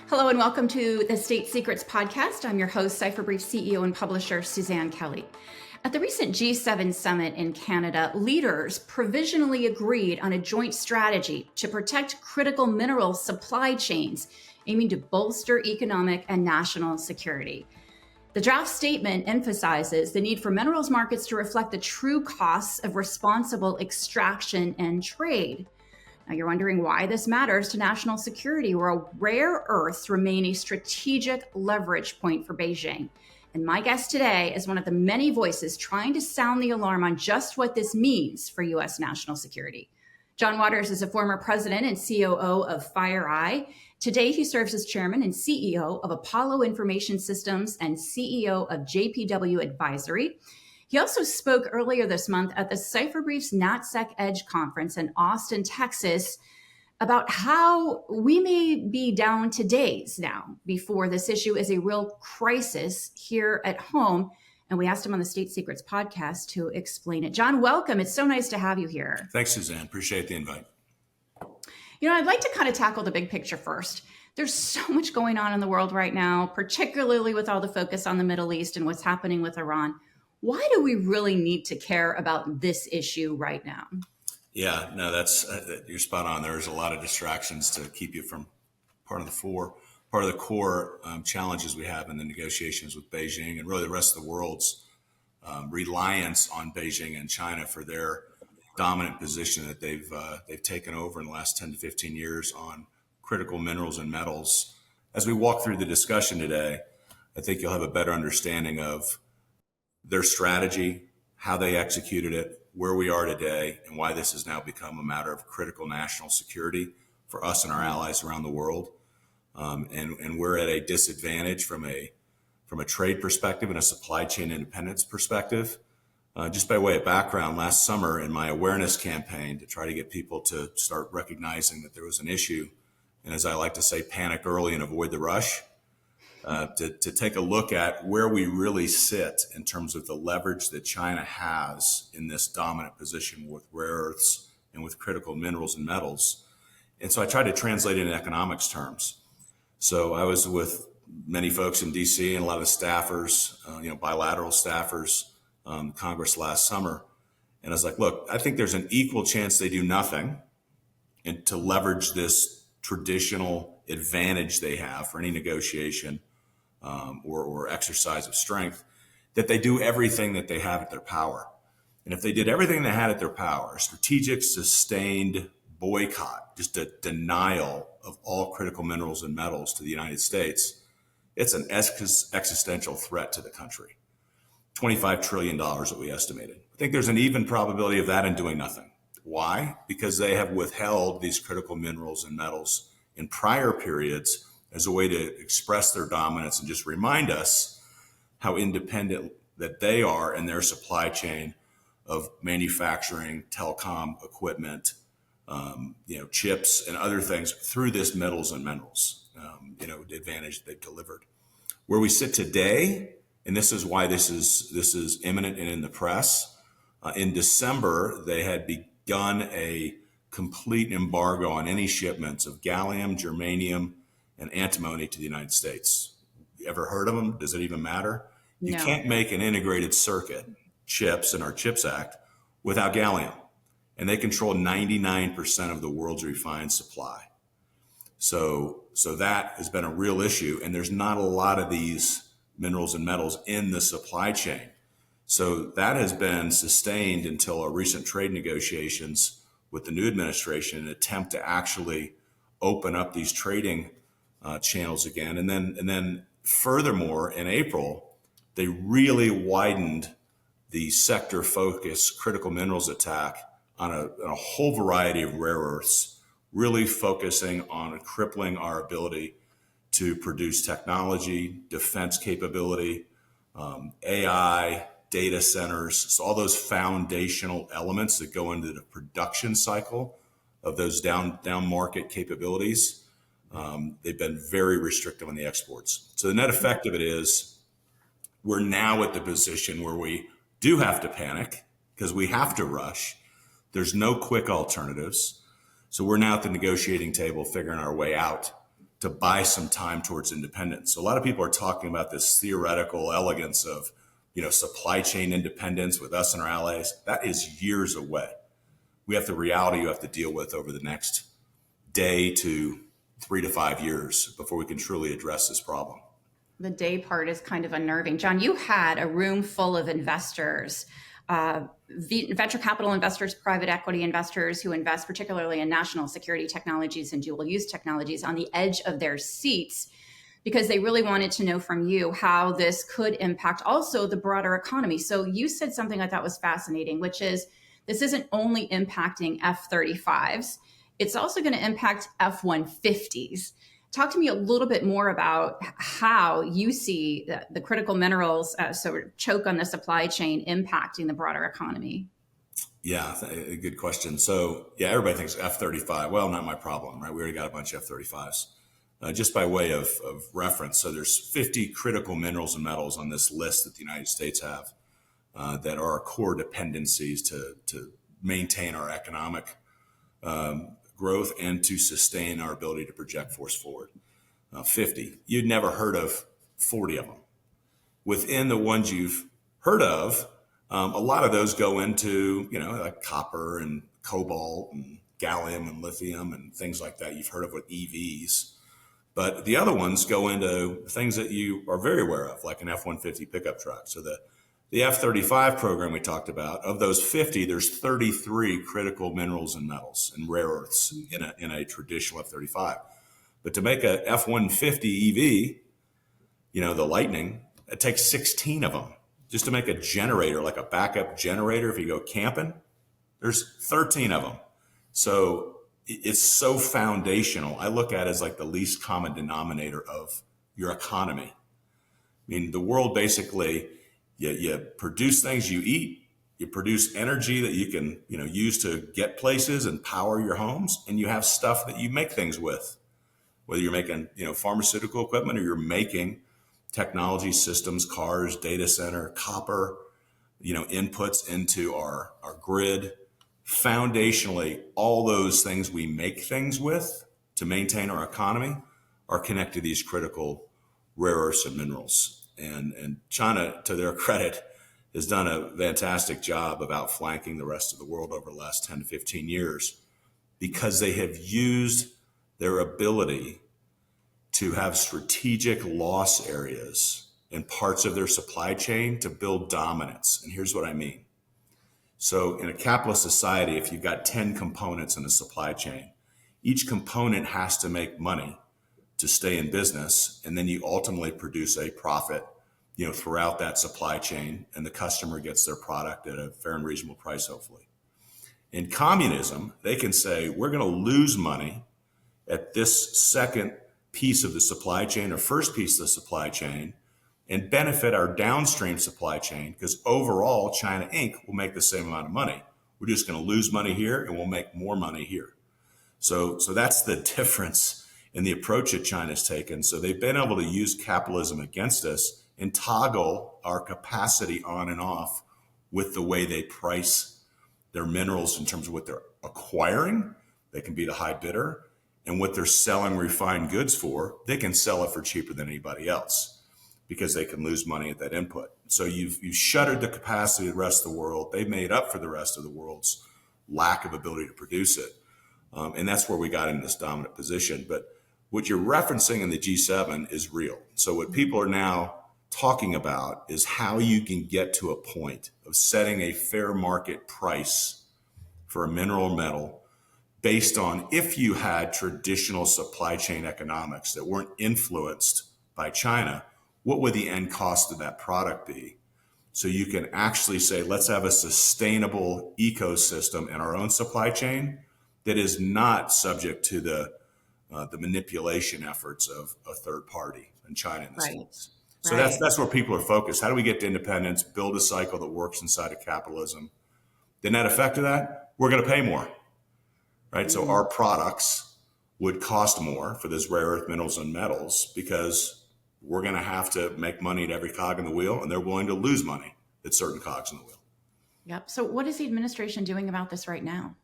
Hello and welcome to the State Secrets Podcast. I'm your host, Cyberbrief CEO and publisher, Suzanne Kelly. At the recent G7 summit in Canada, leaders provisionally agreed on a joint strategy to protect critical mineral supply chains, aiming to bolster economic and national security. The draft statement emphasizes the need for minerals markets to reflect the true costs of responsible extraction and trade. Now, you're wondering why this matters to national security, where rare earths remain a strategic leverage point for Beijing. And my guest today is one of the many voices trying to sound the alarm on just what this means for U.S. national security. John Waters is a former president and COO of FireEye. Today, he serves as chairman and CEO of Apollo Information Systems and CEO of JPW Advisory. He also spoke earlier this month at the Cyberbrief's NatSec Edge conference in Austin, Texas, about how we may be down to days now before this issue is a real crisis here at home. And we asked him on the State Secrets podcast to explain it. John, welcome. It's so nice to have you here. Thanks, Suzanne. Appreciate the invite. You know, I'd like to kind of tackle the big picture first. There's so much going on in the world right now, particularly with all the focus on the Middle East and what's happening with Iran. Why do we really need to care about this issue right now? Yeah, no, that's you're spot on. There's a lot of distractions to keep you from part of the core challenges we have in the negotiations with Beijing and really the rest of the world's reliance on Beijing and China for their dominant position that they've taken over in the last 10 to 15 years on critical minerals and metals. As we walk through the discussion today, I think you'll have a better understanding of their strategy, how they executed it, where we are today, and why this has now become a matter of critical national security for us and our allies around the world. And we're at a disadvantage from a trade perspective and a supply chain independence perspective. Just by way of background, last summer in my awareness campaign to try to get people to start recognizing that there was an issue, and as I like to say, panic early and avoid the rush, to take a look at where we really sit in terms of the leverage that China has in this dominant position with rare earths and with critical minerals and metals. And so I tried to translate it in economics terms. So I was with many folks in DC and a lot of staffers, bilateral staffers, Congress last summer. And I was like, look, I think there's an equal chance they do nothing and to leverage this traditional advantage they have for any negotiation or exercise of strength, that they do everything that they have at their power. And if they did everything they had at their power, strategic, sustained boycott, just a denial of all critical minerals and metals to the United States, it's an existential threat to the country. $25 trillion that we estimated. I think there's an even probability of that and doing nothing. Why? Because they have withheld these critical minerals and metals in prior periods as a way to express their dominance and just remind us how independent that they are in their supply chain of manufacturing, telecom equipment, chips and other things through this metals and minerals, advantage they've delivered. Where we sit today, and this is why this is imminent and in the press, in December, they had begun a complete embargo on any shipments of gallium, germanium, and antimony to the United States. You ever heard of them? Does it even matter? No. You can't make an integrated circuit, chips in our CHIPS Act, without gallium. And they control 99% of the world's refined supply. So that has been a real issue. And there's not a lot of these minerals and metals in the supply chain. So that has been sustained until our recent trade negotiations with the new administration, an attempt to actually open up these trading channels again. And then furthermore, in April, they really widened the sector focus critical minerals attack on a whole variety of rare earths, really focusing on crippling our ability to produce technology, defense capability, AI, data centers, so all those foundational elements that go into the production cycle of those down market capabilities. They've been very restrictive on the exports. So the net effect of it is we're now at the position where we do have to panic because we have to rush. There's no quick alternatives. So we're now at the negotiating table figuring our way out to buy some time towards independence. So a lot of people are talking about this theoretical elegance of, supply chain independence with us and our allies. That is years away. We have the reality you have to deal with over the next day to 3 to 5 years before we can truly address this problem. The day part is kind of unnerving. John, you had a room full of investors, venture capital investors, private equity investors who invest particularly in national security technologies and dual use technologies on the edge of their seats because they really wanted to know from you how this could impact also the broader economy. So you said something I thought was fascinating, which is this isn't only impacting F-35s, it's also going to impact F-150s. Talk to me a little bit more about how you see the critical minerals sort of choke on the supply chain impacting the broader economy. Yeah, a good question. So yeah, everybody thinks F-35. Well, not my problem, right? We already got a bunch of F-35s. Just by way of reference, so there's 50 critical minerals and metals on this list that the United States have that are our core dependencies to maintain our economic growth and to sustain our ability to project force forward. 50. You'd never heard of 40 of them. Within the ones you've heard of, a lot of those go into, like copper and cobalt and gallium and lithium and things like that. You've heard of with EVs. But the other ones go into things that you are very aware of, like an F-150 pickup truck. So the F-35 program we talked about, of those 50, there's 33 critical minerals and metals and rare earths in a traditional F-35. But to make a F-150 EV, the Lightning, it takes 16 of them. Just to make a generator, like a backup generator, if you go camping, there's 13 of them. So it's so foundational. I look at it as like the least common denominator of your economy. I mean, the world basically, you produce things you eat, you produce energy that you can, use to get places and power your homes, and you have stuff that you make things with. Whether you're making, pharmaceutical equipment or you're making technology systems, cars, data center, copper, inputs into our grid. Foundationally, all those things we make things with to maintain our economy are connected to these critical rare earths and minerals. And China, to their credit, has done a fantastic job of outflanking the rest of the world over the last 10 to 15 years because they have used their ability to have strategic loss areas in parts of their supply chain to build dominance. And here's what I mean. So in a capitalist society, if you've got 10 components in a supply chain, each component has to make money to stay in business. And then you ultimately produce a profit, throughout that supply chain, and the customer gets their product at a fair and reasonable price, hopefully. In communism, they can say, we're going to lose money at this second piece of the supply chain or first piece of the supply chain and benefit our downstream supply chain because overall China Inc. will make the same amount of money. We're just going to lose money here and we'll make more money here. So that's the difference in the approach that China's taken. So they've been able to use capitalism against us and toggle our capacity on and off with the way they price their minerals in terms of what they're acquiring. They can be the high bidder. And what they're selling refined goods for, they can sell it for cheaper than anybody else because they can lose money at that input. So you've shuttered the capacity of the rest of the world. They've made up for the rest of the world's lack of ability to produce it. And that's where we got in this dominant position. But what you're referencing in the G7 is real. So what people are now talking about is how you can get to a point of setting a fair market price for a mineral or metal based on if you had traditional supply chain economics that weren't influenced by China, what would the end cost of that product be? So you can actually say, let's have a sustainable ecosystem in our own supply chain that is not subject to the manipulation efforts of a third party in China in this case. So that's where people are focused. How do we get to independence, build a cycle that works inside of capitalism? The net effect of that, we're going to pay more. Right. So our products would cost more for those rare earth minerals and metals because we're going to have to make money at every cog in the wheel, and they're willing to lose money at certain cogs in the wheel. Yep. So what is the administration doing about this right now?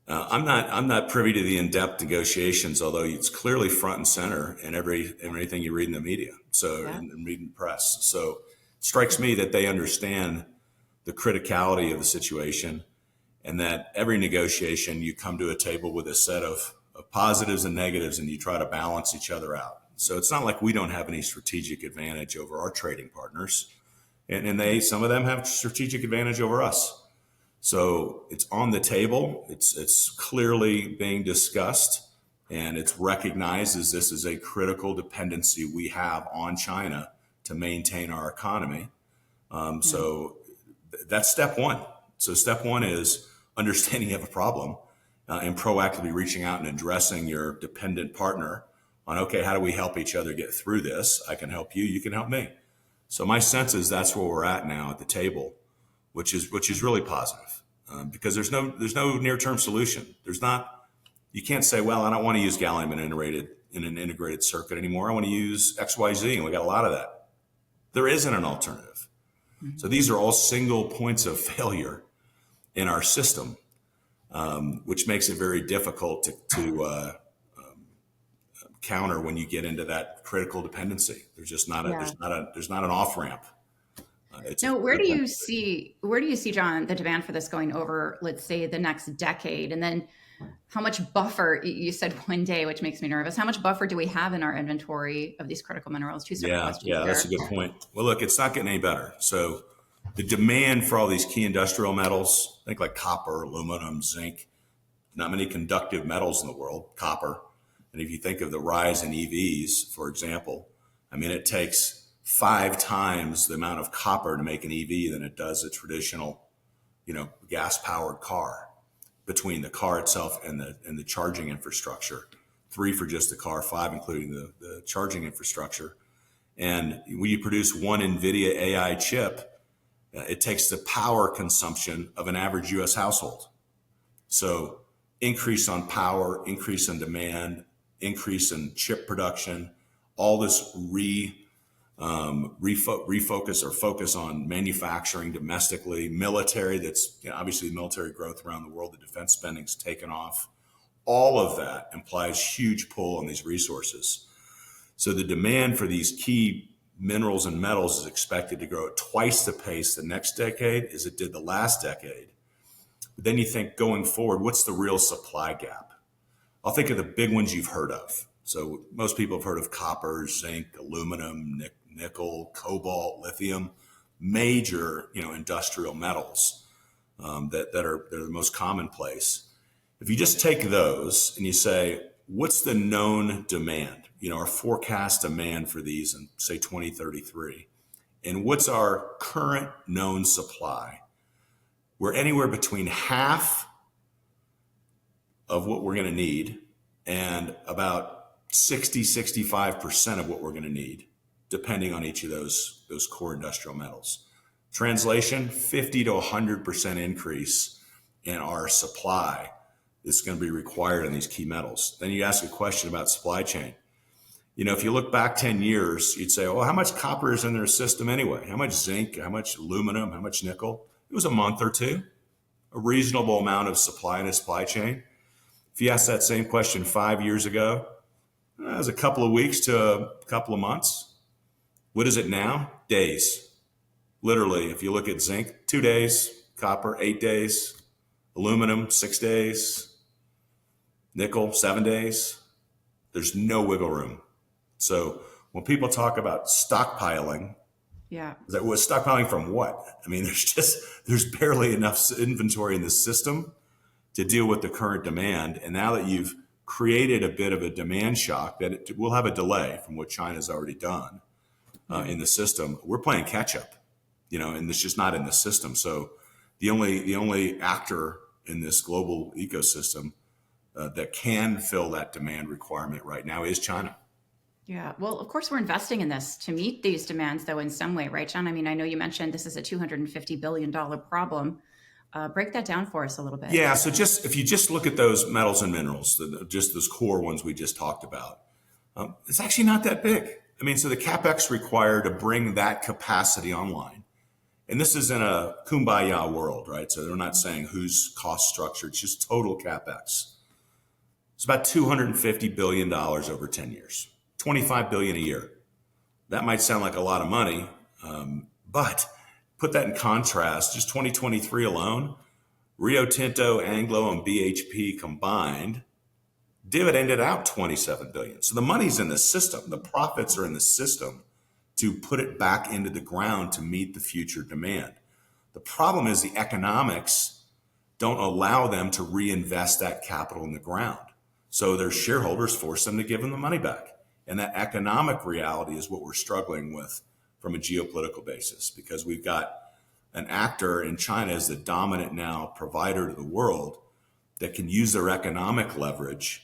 I'm not privy to the in-depth negotiations, although it's clearly front and center in everything you read in the media, so Yeah. and read in the press. So it strikes me that they understand the criticality of the situation, and that every negotiation you come to a table with a set of positives and negatives, and you try to balance each other out. So it's not like we don't have any strategic advantage over our trading partners, and some of them have strategic advantage over us. So it's on the table. It's clearly being discussed, and it's recognized as this is a critical dependency we have on China to maintain our economy. So that's step one. So step one is understanding you have a problem, and proactively reaching out and addressing your dependent partner on, okay, how do we help each other get through this? I can help you. You can help me. So my sense is that's where we're at now at the table, which is really positive, because there's no near-term solution. You can't say, well, I don't want to use gallium in an integrated circuit anymore. I want to use XYZ, and we got a lot of that. There isn't an alternative. So these are all single points of failure in our system, which makes it very difficult to counter when you get into that critical dependency. There's just not there's not an off ramp. Now, where do you see, John, the demand for this going over, let's say, the next decade? And then how much buffer, you said one day, which makes me nervous, how much buffer do we have in our inventory of these critical minerals? Two separate questions Yeah, there. that's a good point. Well, look, it's not getting any better. So the demand for all these key industrial metals, think like copper, aluminum, zinc, not many conductive metals in the world, copper. And if you think of the rise in EVs, for example, I mean, it takes 5 times the amount of copper to make an EV than it does a traditional, gas-powered car, between the car itself and the charging infrastructure. 3 for just the car, 5 including the charging infrastructure. And when you produce one NVIDIA AI chip, it takes the power consumption of an average U.S. household. So increase on power, increase in demand, increase in chip production, all this refocus or focus on manufacturing domestically, military, that's obviously military growth around the world, the defense spending's taken off. All of that implies huge pull on these resources. So the demand for these key minerals and metals is expected to grow at twice the pace the next decade as it did the last decade. But then you think going forward, what's the real supply gap? I'll think of the big ones you've heard of. So most people have heard of copper, zinc, aluminum, nickel, cobalt, lithium, major industrial metals that are the most commonplace. If you just take those and you say, what's the known demand? Our forecast demand for these in say 2033, and what's our current known supply? We're anywhere between half of what we're going to need and about 65% of what we're going to need, depending on each of those core industrial metals. Translation, 50 to 100% increase in our supply is going to be required in these key metals. Then you ask a question about supply chain. If you look back 10 years, you'd say, well, how much copper is in their system anyway? How much zinc, how much aluminum, how much nickel? It was a month or two, a reasonable amount of supply in a supply chain. If you asked that same question 5 years ago, it was a couple of weeks to a couple of months. What is it now? Days. Literally, if you look at zinc, 2 days, copper, 8 days, aluminum, 6 days, nickel, 7 days. There's no wiggle room. So when people talk about stockpiling, that was stockpiling from what? I mean, there's barely enough inventory in the system to deal with the current demand. And now that you've created a bit of a demand shock, that it will have a delay from what China's already done in the system, we're playing catch up, and it's just not in the system. So the only actor in this global ecosystem that can fill that demand requirement right now is China. Yeah. Well, of course, we're investing in this to meet these demands, though, in some way, right, John? I mean, I know you mentioned this is a $250 billion problem. Break that down for us a little bit. Yeah. So if you just look at those metals and minerals, just those core ones we just talked about, it's actually not that big. I mean, so the CapEx required to bring that capacity online And this is in a kumbaya world, right? So they're not saying whose cost structure, it's just total CapEx. It's about $250 billion over 10 years, $25 billion a year. That might sound like a lot of money, but put that in contrast, just 2023 alone, Rio Tinto, Anglo, and BHP combined dividended out $27 billion. So the money's in the system. The profits are in the system to put it back into the ground to meet the future demand. The problem is the economics don't allow them to reinvest that capital in the ground. So their shareholders force them to give them the money back. And that economic reality is what we're struggling with from a geopolitical basis, because we've got an actor in China as the dominant now provider to the world that can use their economic leverage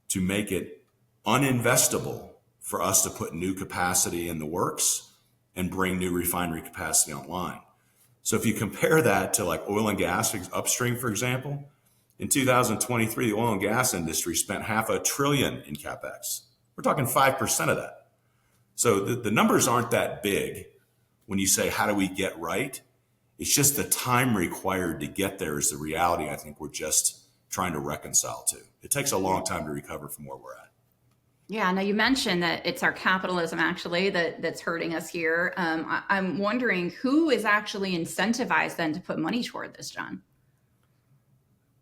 to make it uninvestable for us to put new capacity in the works and bring new refinery capacity online. So if you compare that to like oil and gas upstream, for example, in 2023, the oil and gas industry spent $500 billion in CapEx. We're talking 5% of that. So the numbers aren't that big when you say, how do we get right? It's just the time required to get there is the reality I think we're just trying to reconcile to. It takes a long time to recover from where we're at. Yeah, now you mentioned that it's our capitalism actually that's hurting us here. I'm wondering who is actually incentivized then to put money toward this, John?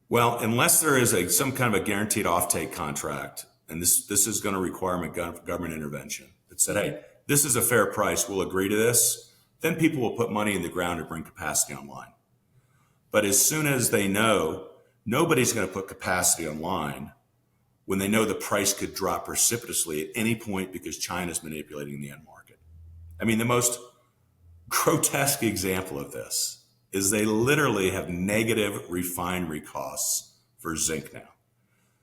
Well, unless there is some kind of a guaranteed offtake contract, and this is going to require government intervention that said, hey, this is a fair price, we'll agree to this, then people will put money in the ground to bring capacity online. But as soon as they know nobody's going to put capacity online when they know the price could drop precipitously at any point because China's manipulating the end market. I mean, the most grotesque example of this is they literally have negative refinery costs for zinc now.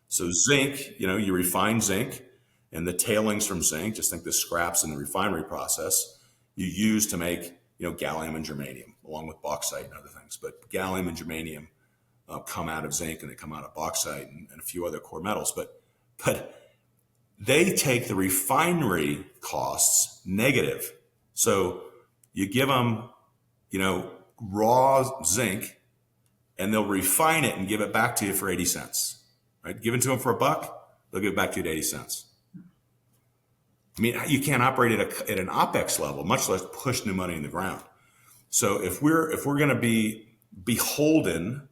So zinc, you refine zinc and the tailings from zinc, just think the scraps in the refinery process, you use to make, gallium and germanium along with bauxite and other things. But gallium and germanium come out of zinc and they come out of bauxite and a few other core metals. But they take the refinery costs negative. So you give them, raw zinc and they'll refine it and give it back to you for 80 cents, right? Give it to them for $1, they'll give it back to you at 80 cents. I mean, you can't operate at an OPEX level, much less push new money in the ground. So if we're going to be beholden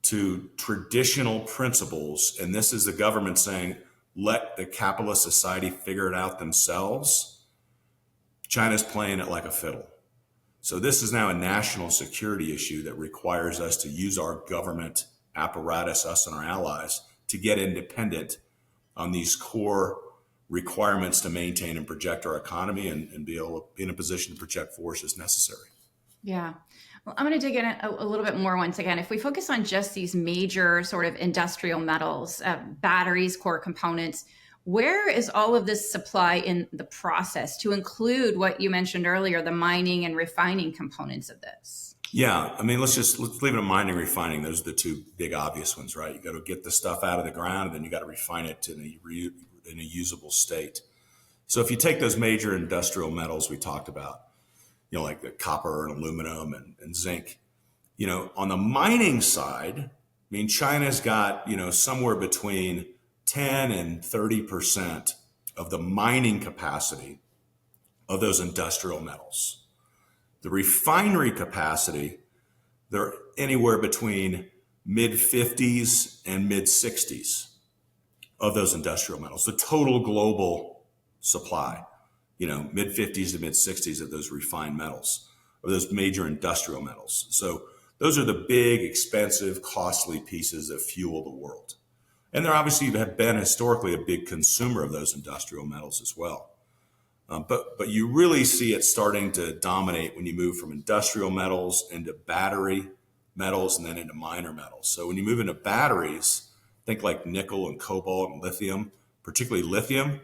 to traditional principles, and this is the government saying, let the capitalist society figure it out themselves, China's playing it like a fiddle. So this is now a national security issue that requires us to use our government apparatus, us and our allies, to get independent on these core requirements to maintain and project our economy and be able to be in a position to project force as necessary. Yeah. Well, I'm going to dig in a little bit more once again. If we focus on just these major sort of industrial metals, batteries, core components, where is all of this supply in the process to include what you mentioned earlier, the mining and refining components of this? Yeah. I mean, let's leave it at mining and refining. Those are the two big obvious ones, right? You got to get the stuff out of the ground and then you got to refine it in a usable state. So if you take those major industrial metals we talked about, like the copper and aluminum and zinc, on the mining side, I mean, China's got, somewhere between 10 and 30% of the mining capacity of those industrial metals. The refinery capacity, they're anywhere between mid 50s and mid 60s of those industrial metals. The total global supply, mid 50s to mid 60s of those refined metals, or those major industrial metals. So those are the big, expensive, costly pieces that fuel the world. And there obviously have been historically a big consumer of those industrial metals as well. But you really see it starting to dominate when you move from industrial metals into battery metals and then into minor metals. So when you move into batteries, think like nickel and cobalt and lithium, particularly lithium,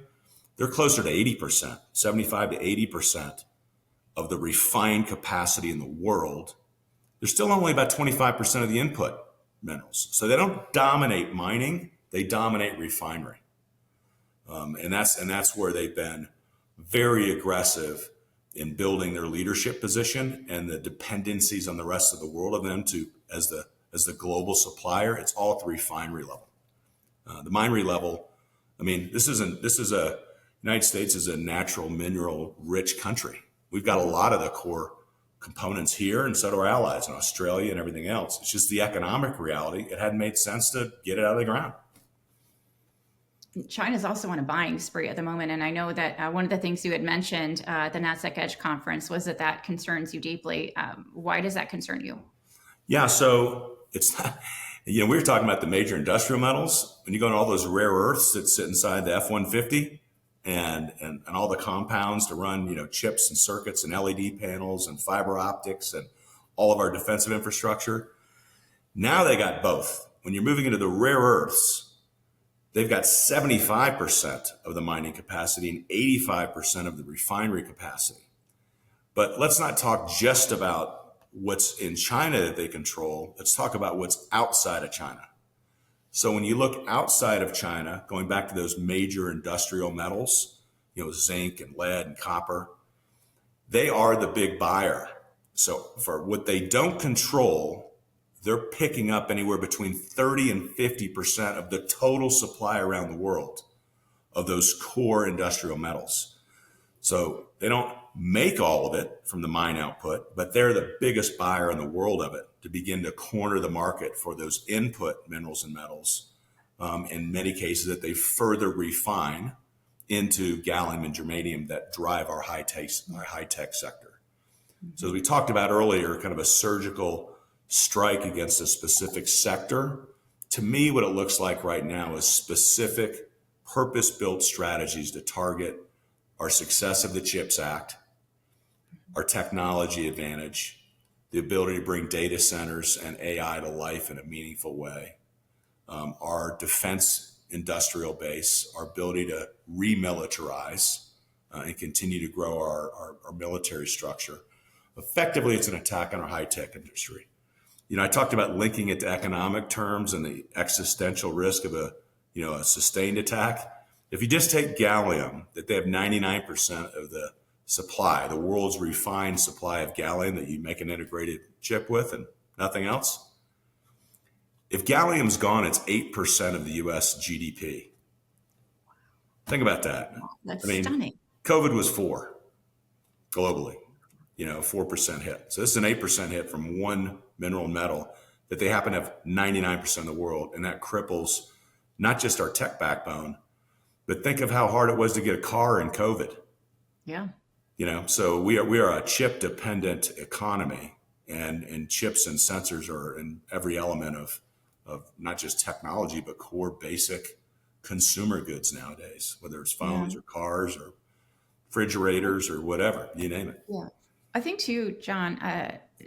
they're closer to 80%, 75 to 80% of the refined capacity in the world. They're still only about 25% of the input minerals. So they don't dominate mining, they dominate refinery. And that's where they've been very aggressive in building their leadership position and the dependencies on the rest of the world of them to as the global supplier. It's all at the refinery level. The minery level, I mean, United States is a natural mineral rich country. We've got a lot of the core components here, and so do our allies in Australia and everything else. It's just the economic reality. It hadn't made sense to get it out of the ground. China's also on a buying spree at the moment. And I know that one of the things you had mentioned at the NASDAQ Edge conference was that concerns you deeply. Why does that concern you? Yeah, so it's not, we were talking about the major industrial metals. When you go into all those rare earths that sit inside the F-150 and all the compounds to run, chips and circuits and LED panels and fiber optics and all of our defensive infrastructure. Now they got both. When you're moving into the rare earths, they've got 75% of the mining capacity and 85% of the refinery capacity. But let's not talk just about what's in China that they control. Let's talk about what's outside of China. So when you look outside of China, going back to those major industrial metals, zinc and lead and copper, they are the big buyer. So for what they don't control, they're picking up anywhere between 30 and 50% of the total supply around the world of those core industrial metals. So they don't make all of it from the mine output, but they're the biggest buyer in the world of it to begin to corner the market for those input minerals and metals, in many cases that they further refine into gallium and germanium that drive our high-tech sector. So as we talked about earlier, kind of a surgical strike against a specific sector. To me, what it looks like right now is specific purpose-built strategies to target our success of the CHIPS Act, our technology advantage, the ability to bring data centers and AI to life in a meaningful way, our defense industrial base, our ability to remilitarize and continue to grow our military structure. Effectively, it's an attack on our high-tech industry. I talked about linking it to economic terms and the existential risk of a sustained attack. If you just take gallium, that they have 99% of the supply, the world's refined supply of gallium that you make an integrated chip with and nothing else. If gallium's gone, it's 8% of the US GDP. Think about that. That's stunning. COVID was 4 globally, 4% hit. So this is an 8% hit from one mineral and metal that they happen to have 99% of the world. And that cripples not just our tech backbone, but think of how hard it was to get a car in COVID. Yeah. So we are a chip dependent economy, and chips and sensors are in every element of not just technology, but core basic consumer goods nowadays, whether it's phones or cars or refrigerators or whatever, you name it. Yeah. I think too, John,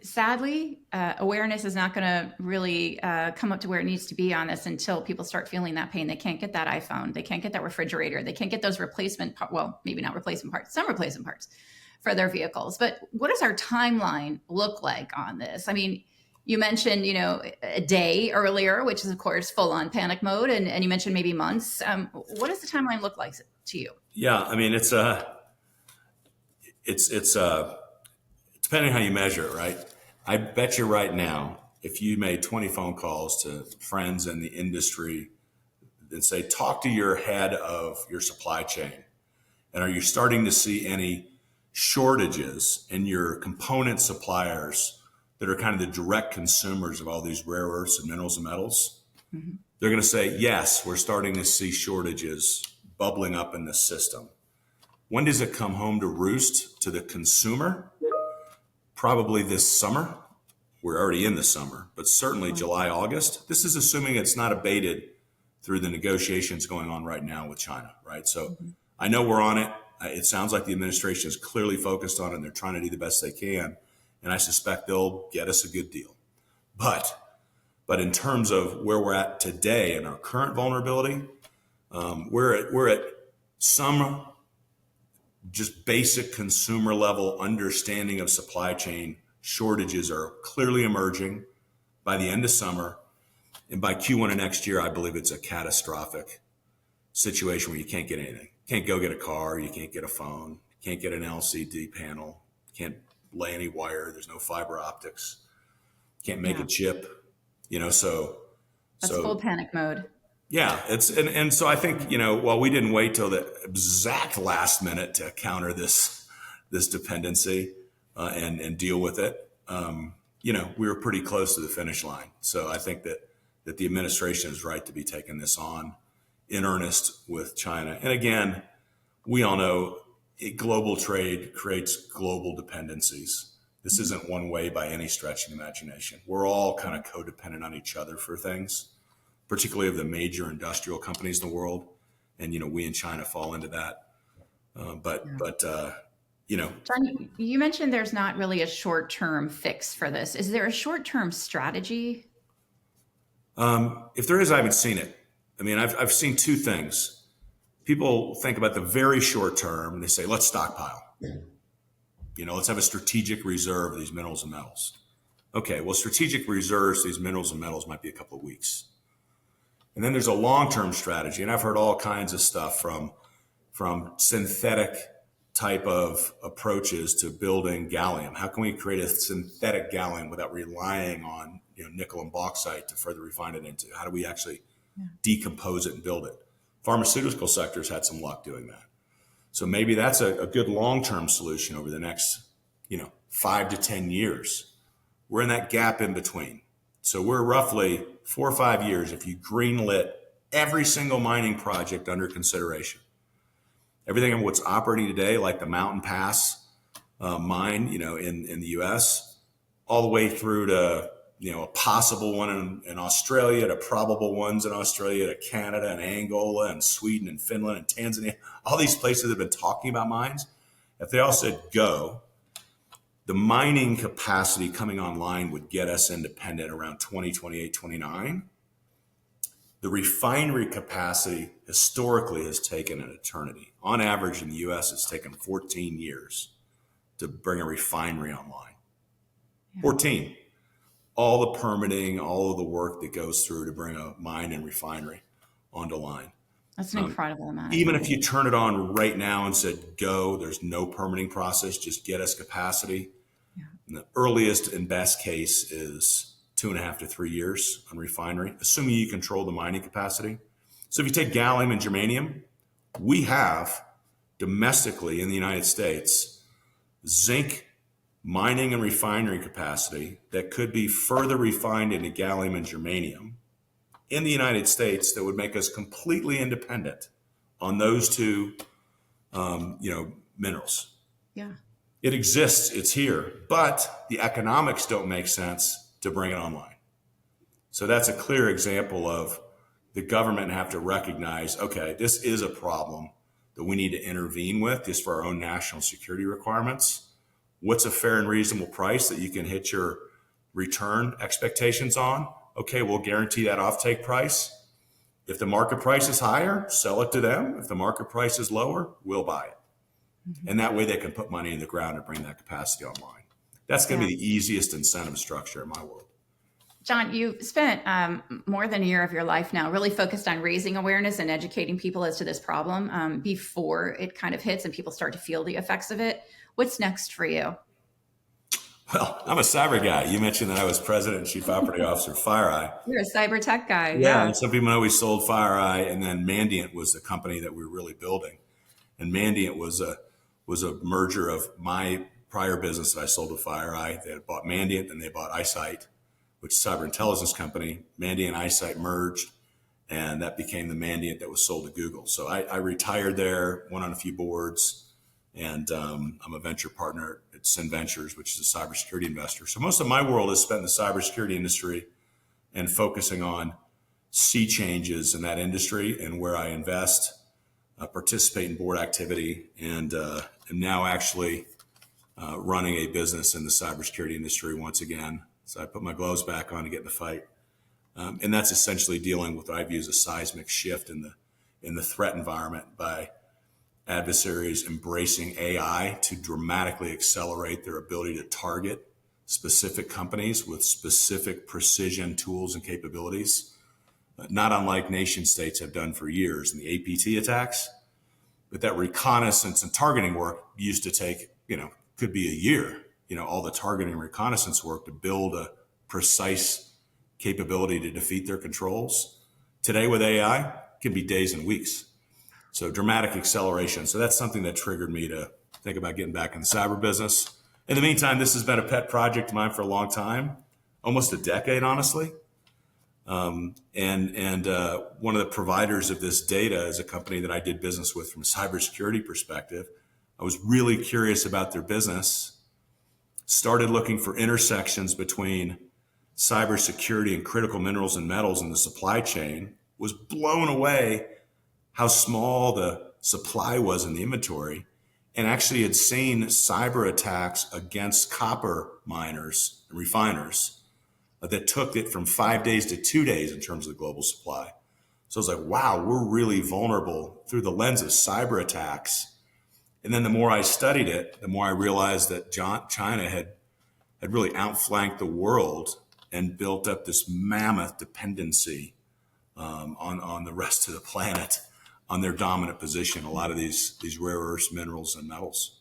sadly, awareness is not going to really come up to where it needs to be on this until people start feeling that pain. They can't get that iPhone. They can't get that refrigerator. They can't get those replacement maybe not replacement parts, some replacement parts for their vehicles. But what does our timeline look like on this? I mean, you mentioned, a day earlier, which is, of course, full on panic mode. And you mentioned maybe months. What does the timeline look like to you? Yeah, I mean, it's depending on how you measure it, right? I bet you right now, if you made 20 phone calls to friends in the industry and say, talk to your head of your supply chain, and are you starting to see any shortages in your component suppliers that are kind of the direct consumers of all these rare earths and minerals and metals? Mm-hmm. They're going to say, yes, we're starting to see shortages bubbling up in the system. When does it come home to roost to the consumer? Probably this summer. We're already in the summer, but certainly July, August. This is assuming it's not abated through the negotiations going on right now with China, right? So I know we're on it. It sounds like the administration is clearly focused on it, and they're trying to do the best they can. And I suspect they'll get us a good deal. But in terms of where we're at today and our current vulnerability, we're at some just basic consumer level understanding of supply chain. Shortages are clearly emerging by the end of summer. And by Q1 of next year, I believe it's a catastrophic situation where you can't get anything. You can't go get a car. You can't get a phone. You can't get an LCD panel, can't lay any wire. There's no fiber optics, can't make a chip, That's full panic mode. Yeah, and so I think, while we didn't wait till the exact last minute to counter this dependency and deal with it, we were pretty close to the finish line. So I think that the administration is right to be taking this on in earnest with China. And again, we all know global trade creates global dependencies. This isn't one way by any stretch of the imagination. We're all kind of codependent on each other for things, particularly of the major industrial companies in the world. And, we in China fall into that. John, you mentioned there's not really a short-term fix for this. Is there a short-term strategy? If there is, I haven't seen it. I mean, I've seen two things. People think about the very short term and they say, let's stockpile. Let's have a strategic reserve of these minerals and metals. Okay, well, strategic reserves, these minerals and metals might be a couple of weeks. And then there's a long-term strategy. And I've heard all kinds of stuff from synthetic type of approaches to building gallium. How can we create a synthetic gallium without relying on nickel and bauxite to further refine it into? How do we actually decompose it and build it? Pharmaceutical sectors had some luck doing that. So maybe that's a good long-term solution over the next 5 to 10 years. We're in that gap in between. So we're roughly 4 or 5 years if you greenlit every single mining project under consideration. Everything in what's operating today, like the Mountain Pass mine, in the U.S., all the way through to a possible one in Australia, to probable ones in Australia, to Canada and Angola and Sweden and Finland and Tanzania. All these places have been talking about mines. If they all said go, the mining capacity coming online would get us independent around 2028, 29. The refinery capacity historically has taken an eternity. On average in the U.S., it's taken 14 years to bring a refinery online. 14. All the permitting, all of the work that goes through to bring a mine and refinery onto line. That's an incredible amount. Even if you turn it on right now and said, go, there's no permitting process, just get us capacity. Yeah. And the earliest and best case is 2.5 to 3 years on refinery, assuming you control the mining capacity. So if you take gallium and germanium, we have domestically in the United States, zinc mining and refinery capacity that could be further refined into gallium and germanium in the United States that would make us completely independent on those two, minerals. Yeah. It exists, it's here, but the economics don't make sense to bring it online. So that's a clear example of the government have to recognize, okay, this is a problem that we need to intervene with just for our own national security requirements. What's a fair and reasonable price that you can hit your return expectations on? Okay, we'll guarantee that offtake price. If the market price is higher, sell it to them. If the market price is lower, we'll buy it. Mm-hmm. And that way they can put money in the ground and bring that capacity online. That's going to be the easiest incentive structure in my world. John, you've spent more than a year of your life now really focused on raising awareness and educating people as to this problem before it kind of hits and people start to feel the effects of it. What's next for you? Well, I'm a cyber guy. You mentioned that I was president and chief operating officer of FireEye. You're a cyber tech guy. Yeah. And some people know we sold FireEye, and then Mandiant was the company that we were really building. And Mandiant was a merger of my prior business that I sold to FireEye. They had bought Mandiant, and they bought iSight, which is a cyber intelligence company. Mandiant and iSight merged, and that became the Mandiant that was sold to Google. So I retired there, went on a few boards, and I'm a venture partner at Sin Ventures, which is a cybersecurity investor. So most of my world is spent in the cybersecurity industry and focusing on sea changes in that industry and where I invest, participate in board activity, and am now actually running a business in the cybersecurity industry once again. So I put my gloves back on to get in the fight. And that's essentially dealing with what I view as a seismic shift in the threat environment by adversaries embracing AI to dramatically accelerate their ability to target specific companies with specific precision tools and capabilities, not unlike nation states have done for years in the APT attacks. But that reconnaissance and targeting work used to take, could be a year, all the targeting and reconnaissance work to build a precise capability to defeat their controls. Today with AI, it can be days and weeks. So dramatic acceleration. So that's something that triggered me to think about getting back in the cyber business. In the meantime, this has been a pet project of mine for a long time, almost a decade, honestly. And one of the providers of this data is a company that I did business with from a cybersecurity perspective. I was really curious about their business, started looking for intersections between cybersecurity and critical minerals and metals in the supply chain, was blown away how small the supply was in the inventory, and actually had seen cyber attacks against copper miners and refiners that took it from 5 days to 2 days in terms of the global supply. So I was like, wow, we're really vulnerable through the lens of cyber attacks. And then the more I studied it, the more I realized that China had really outflanked the world and built up this mammoth dependency on the rest of the planet, on their dominant position, a lot of these rare earths, minerals, and metals.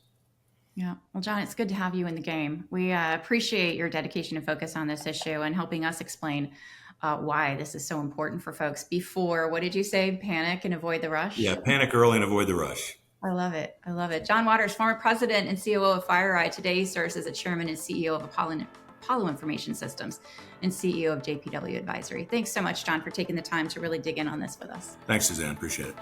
Yeah. Well, John, it's good to have you in the game. We appreciate your dedication and focus on this issue and helping us explain why this is so important for folks before, what did you say, panic and avoid the rush? Yeah, panic early and avoid the rush. I love it. I love it. John Waters, former president and COO of FireEye. Today he serves as the chairman and CEO of Apollo Information Systems and CEO of JPW Advisory. Thanks so much, John, for taking the time to really dig in on this with us. Thanks, Suzanne. Appreciate it.